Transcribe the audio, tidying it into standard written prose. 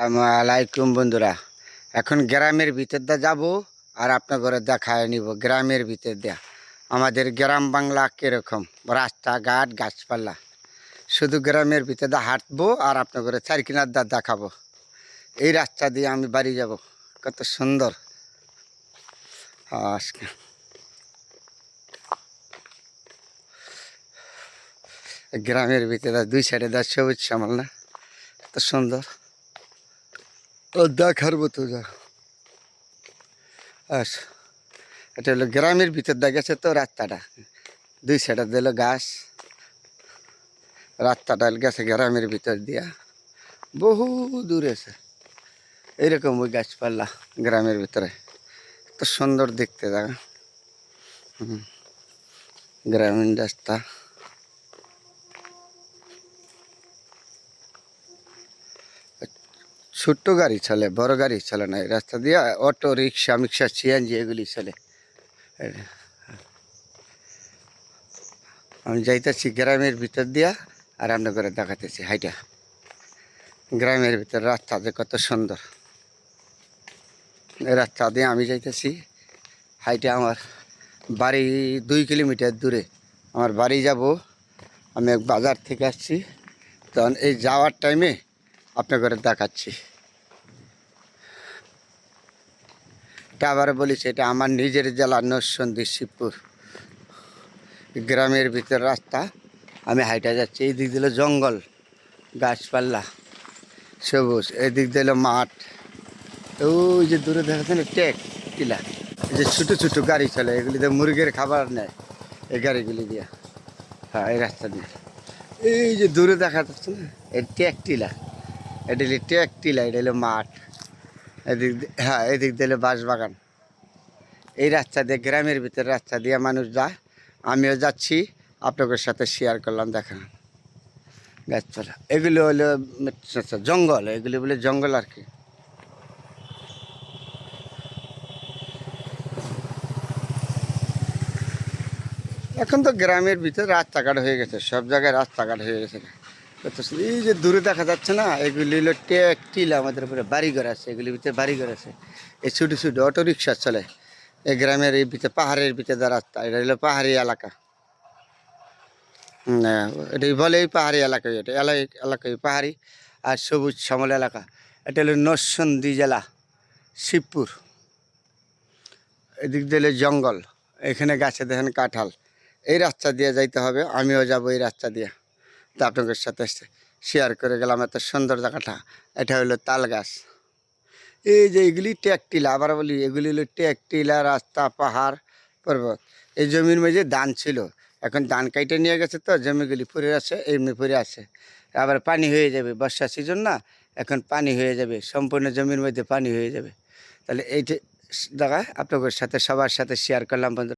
আসসালামাইকুম বন্ধুরা। এখন গ্রামের ভিতর দিয়ে যাবো আর আপনার ঘরে দেখায় নিব গ্রামের ভিতর দিয়া আমাদের গ্রাম বাংলা কীরকম রাস্তাঘাট গাছপালা। শুধু গ্রামের ভিতর দিয়ে হাঁটবো আর আপনার ঘরে চারকিনার দা দেখাবো। এই রাস্তা দিয়ে আমি বাড়ি যাব, কত সুন্দর। আজকে গ্রামের ভিতরে দুই সাইডে দা সবুজ শ্যামল, না কত সুন্দর। ও দেখার মতো যা। আচ্ছা, এটা হলো গ্রামের ভিতর দিয়ে গেছে তো রাস্তাটা, দুই সাইডে দিল গাছ। রাস্তাটা গেছে গ্রামের ভিতর দিয়া, বহু দূরে আছে এইরকম ওই গাছপালা গ্রামের ভিতরে। এত সুন্দর দেখতে জায়গা। গ্রামীণ রাস্তা, ছোট্ট গাড়ি চলে, বড় গাড়ি চলে না এই রাস্তা দিয়া। অটো রিক্সা মিক্সা সিএনজি এগুলি চলে। আমি যাইতেছি গ্রামের ভিতর দিয়া আর রান্না করে দেখাতেছি হাইটা। গ্রামের ভিতর রাস্তা যে কত সুন্দর, এই রাস্তা দিয়ে আমি যাইতেছি হাইটা। আমার বাড়ি 2 কিলোমিটার দূরে আমার বাড়ি যাব। আমি এক বাজার থেকে আসছি, তখন এই যাওয়ার টাইমে আপনার ঘরে দেখাচ্ছি। এটা আবার বলিস, এটা আমার নিজের জেলা নরসিংদী শিবপুর। গ্রামের ভিতর রাস্তা, আমি হাইটা যাচ্ছি। এই দিক দিল জঙ্গল, গাছপালা সবুজ, এদিক দিল মাঠ। ওই যে দূরে দেখাচ্ছে না টেক টিলা, এই যে ছোটো ছোটো গাড়ি চলে, এগুলিতে মুরগির খাবার নেয় এই গাড়িগুলি দিয়ে। হ্যাঁ, এই রাস্তা দিয়ে এই যে দূরে দেখা যাচ্ছে না এই টেক টিলা, এটা হলো টেক টিলা, এটা হলো মাঠ। এদিক হ্যাঁ, এদিক দিলে বাঁশবাগান। এই রাস্তা দিয়ে গ্রামের ভিতরে রাস্তা দিয়ে মানুষ যায়, আমিও যাচ্ছি। আপনাদের সাথে শেয়ার করলাম, দেখেন গাছপালা। এগুলো হলো জঙ্গল, এগুলি বলে জঙ্গল আর কি। এখন তো গ্রামের ভিতরে রাস্তাঘাট হয়ে গেছে, সব জায়গায় রাস্তাঘাট হয়ে গেছে। এই যে দূরে দেখা যাচ্ছে না, এগুলি হলো টেক টিলা, আমাদের উপরে বাড়িঘর আছে, এগুলির ভিতরে বাড়িঘর আছে। এই ছোটো ছোটো অটো রিক্সা চলে এই গ্রামের এই ভিতরে, পাহাড়ের ভিতরে রাস্তা। এটা হলো পাহাড়ি এলাকা। এটাই বলে এই পাহাড়ি এলাকায়, এটা এলাকায় পাহাড়ি আর সবুজ শ্যামল এলাকা। এটা হলো নরসিংদী জেলা শিবপুর। এদিক দিলে জঙ্গল, এখানে গাছে দেখেন কাঁঠাল। এই রাস্তা দিয়ে যাইতে হবে, আমিও যাব এই রাস্তা দিয়ে। তা আপনাদের সাথে শেয়ার করে গেলাম এত সুন্দর জায়গাটা। এটা হলো তাল গাছ। এই যে এগুলি টেকটিলা, আবার বলি এগুলি হলো টেকটিলা রাস্তা, পাহাড় পর্বত। এই জমির মধ্যে ধান ছিল, এখন ধান কাইটে নিয়ে গেছে তো জমিগুলি পড়ে আছে, এমনি পড়ে আছে। আবার পানি হয়ে যাবে, বর্ষা সিজন না, এখন পানি হয়ে যাবে, সম্পূর্ণ জমির মধ্যে পানি হয়ে যাবে। তাহলে এইটা জায়গায় আপনাদের সাথে সবার সাথে শেয়ার করলাম বন্ধু।